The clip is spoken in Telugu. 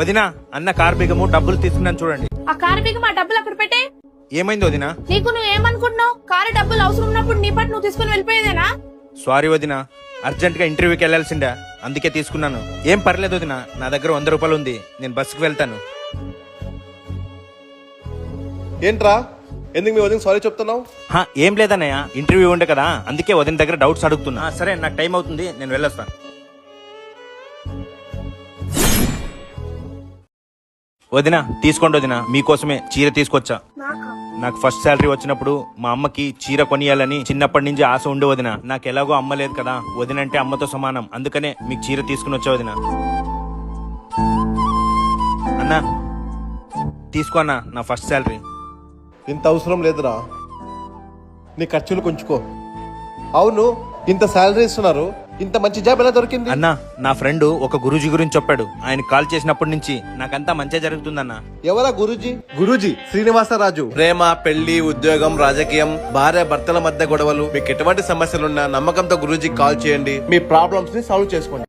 వదినా, అన్న కార్ బిగము డబ్బులు తీసుకున్నాను చూడండి. ఆ కారు బిగం ఆ డబ్బులు అక్కడ పెట్టే. ఏమైంది వదినా? నీకు నువ్వేమనుకుంటున్నావు? కారు డబ్బులు అవసరం ఉన్నప్పుడు నీ పాటు నువ్వు తీసుకుని వెళ్ళిపోయేదేనా? సారీ వదినా, అర్జెంట్ గా ఇంటర్వ్యూకి వెళ్లాల్సిందా, అందుకే తీసుకున్నాను. ఏం పర్లేదు వదినా, నా దగ్గర 100 రూపాయలు ఉంది, నేను బస్సుకి వెళ్తాను. ఏంట్రా, ఎందుకు మీ వదిన సారీ చెప్తున్నావు? ఏం లేదన్నయ్య, ఇంటర్వ్యూ ఉండే కదా, అందుకే వదిన దగ్గర డౌట్స్ అడుగుతున్నా. సరే, నాకు టైం అవుతుంది, నేను వెళ్ళొస్తాను. వదినా తీసుకోండి వదినా, మీకోసమే చీర తీసుకొచ్చా. నాకు ఫస్ట్ శాలరీ వచ్చినప్పుడు మా అమ్మకి చీర కొనియాలని చిన్నప్పటి నుంచి ఆశ ఉండి వదిన. నాకు ఎలాగో అమ్మ లేదు కదా, వదినంటే అమ్మతో సమానం, అందుకనే మీకు చీర తీసుకుని వచ్చా వదిన. అన్నా తీసుకో అన్నా, నా ఫస్ట్ శాలరీ. ఇంత అవసరం లేదురా, నీ ఖర్చులు కొంచుకో. అవును, ఇంత శాలరీ ఇస్తున్నారు, ఇంత మంచి జాబ్ ఎలా దొరికింది? అన్నా, నా ఫ్రెండ్ ఒక గురూజీ గురించి చెప్పాడు. ఆయన కాల్ చేసినప్పటి నుంచి నాకంతా మంచిగా జరుగుతుందన్నా. ఎవరా గురూజీ? గురూజీ శ్రీనివాసరాజు. ప్రేమ, పెళ్లి, ఉద్యోగం, రాజకీయం, భార్య భర్తల మధ్య గొడవలు, మీకు ఎటువంటి సమస్యలున్నా నమ్మకంతో గురూజీకి కాల్ చేయండి, మీ ప్రాబ్లమ్స్ ని సాల్వ్ చేసుకోండి.